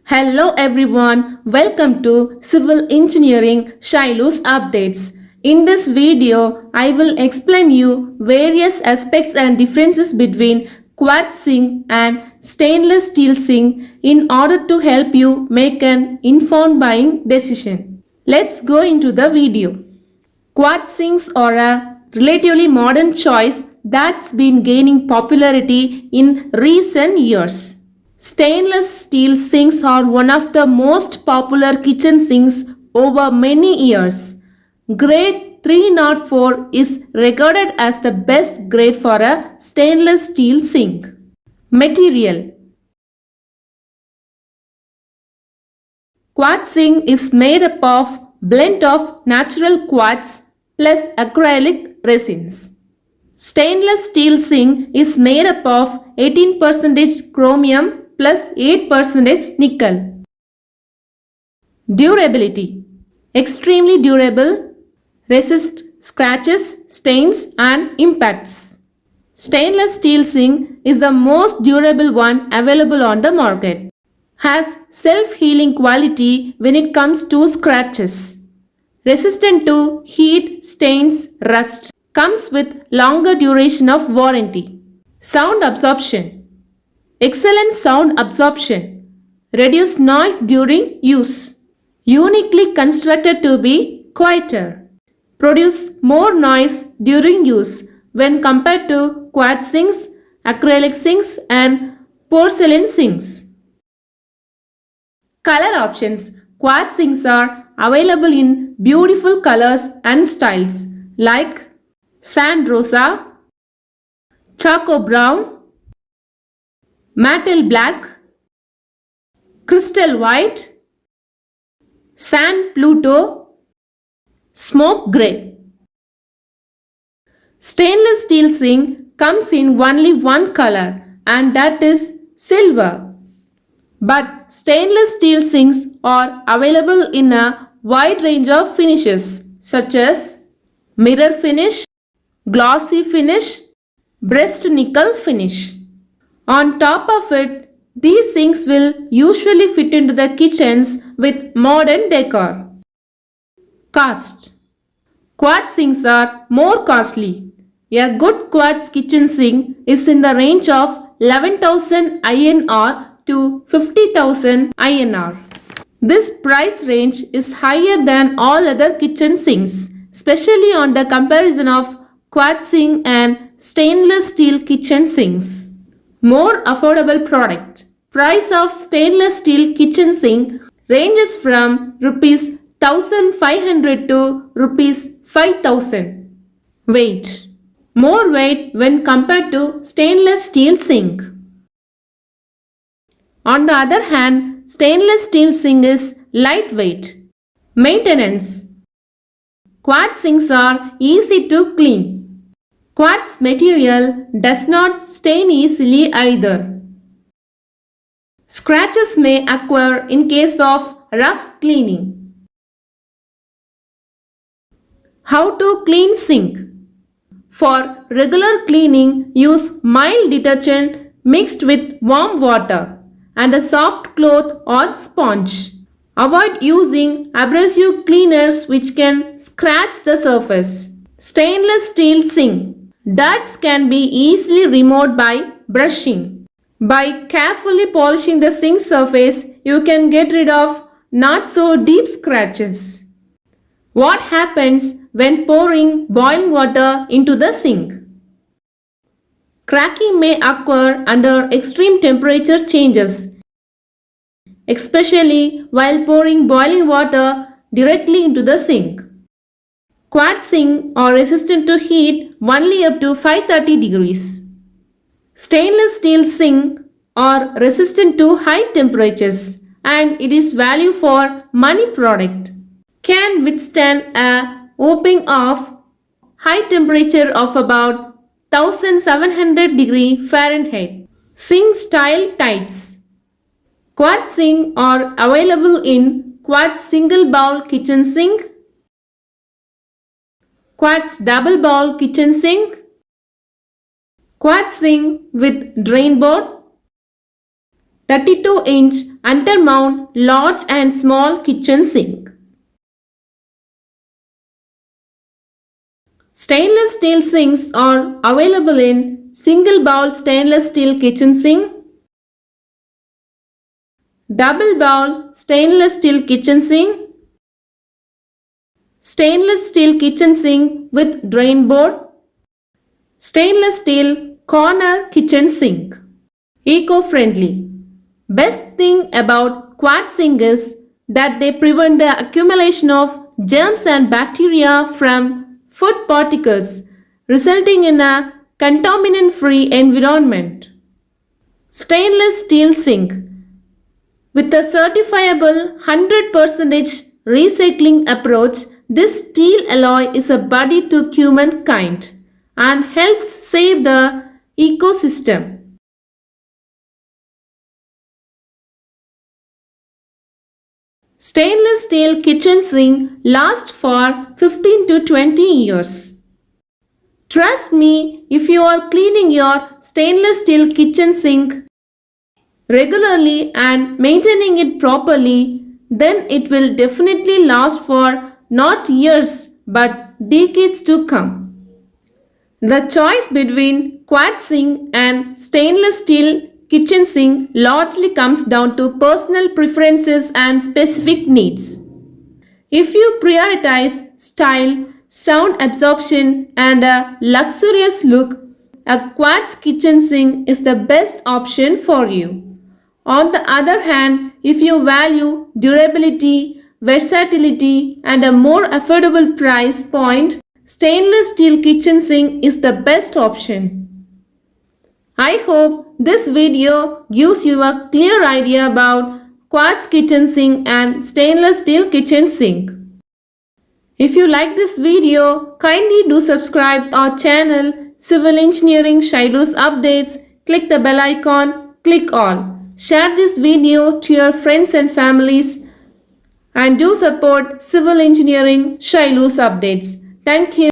Hello everyone, welcome to Civil Engineering Shiloh's Updates. In this video, I will explain you various aspects and differences between quartz sink and stainless steel sink in order to help you make an informed buying decision. Let's go into the video. Quartz sinks are a relatively modern choice that's been gaining popularity in recent years. Stainless steel sinks are one of the most popular kitchen sinks over many years. Grade 304 is regarded as the best grade for a stainless steel sink. Material: Quartz sink is made up of blend of natural quartz plus acrylic resins. Stainless steel sink is made up of 18% chromium plus 8% nickel. Durability: extremely durable, resist scratches, stains and impacts. Stainless steel sink is the most durable one available on the market. Has self-healing quality when it comes to scratches. Resistant to heat, stains, rust. Comes with longer duration of warranty. Sound absorption: excellent sound absorption. Reduce noise during use. Uniquely constructed to be quieter. Produce more noise during use when compared to quartz sinks, acrylic sinks and porcelain sinks. Color options: quartz sinks are available in beautiful colors and styles like sand rosa, charcoal brown, matte black, crystal white, sand Pluto, smoke grey. Stainless steel sink comes in only one color and that is silver. But stainless steel sinks are available in a wide range of finishes such as mirror finish, glossy finish, brushed nickel finish. On top of it, these sinks will usually fit into the kitchens with modern decor. Cost: quartz sinks are more costly. A good quartz kitchen sink is in the range of 11,000 INR to 50,000 INR. This price range is higher than all other kitchen sinks, especially on the comparison of quartz sink and stainless steel kitchen sinks. More affordable product. Price of stainless steel kitchen sink ranges from Rs 1,500 to Rs 5,000. Weight: more weight when compared to stainless steel sink. On the other hand, stainless steel sink is lightweight. Maintenance: quartz sinks are easy to clean. Quartz material does not stain easily either. Scratches may occur in case of rough cleaning. How to clean sink? For regular cleaning, use mild detergent mixed with warm water and a soft cloth or sponge. Avoid using abrasive cleaners which can scratch the surface. Stainless steel sink. Dirt can be easily removed by brushing. By carefully polishing the sink surface, you can get rid of not so deep scratches. What happens when pouring boiling water into the sink? Cracking may occur under extreme temperature changes, especially while pouring boiling water directly into the sink. Quartz sinks are resistant to heat only up to 530 degrees. Stainless steel sinks are resistant to high temperatures and it is value for money product. Can withstand a whopping of high temperature of about 1700 degree Fahrenheit. Sink style types. Quartz sinks are available in quartz single bowl kitchen sink, quartz double bowl kitchen sink, quartz sink with drain board, 32-inch undermount large and small kitchen sink. Stainless steel sinks are available in single bowl stainless steel kitchen sink, double bowl stainless steel kitchen sink, stainless steel kitchen sink with drain board, stainless steel corner kitchen sink. Eco-friendly. Best thing about quartz sink is that they prevent the accumulation of germs and bacteria from food particles, resulting in a contaminant-free environment. Stainless steel sink. With a certifiable 100% recycling approach, this steel alloy is a buddy to humankind and helps save the ecosystem. Stainless steel kitchen sink lasts for 15 to 20 years. Trust me, if you are cleaning your stainless steel kitchen sink regularly and maintaining it properly, then it will definitely last for not years but decades to come. The choice between quartz sink and stainless steel kitchen sink largely comes down to personal preferences and specific needs. If you prioritize style, sound absorption, and a luxurious look, a quartz kitchen sink is the best option for you. On the other hand, if you value durability, versatility, and a more affordable price point, stainless steel kitchen sink is the best option. I hope this video gives you a clear idea about quartz kitchen sink and stainless steel kitchen sink. If you like this video, kindly do subscribe our channel Civil Engineering Shiloh's Updates. Click the bell icon, click all. Share this video to your friends and families and do support Civil Engineering Shiloh's Updates. Thank you.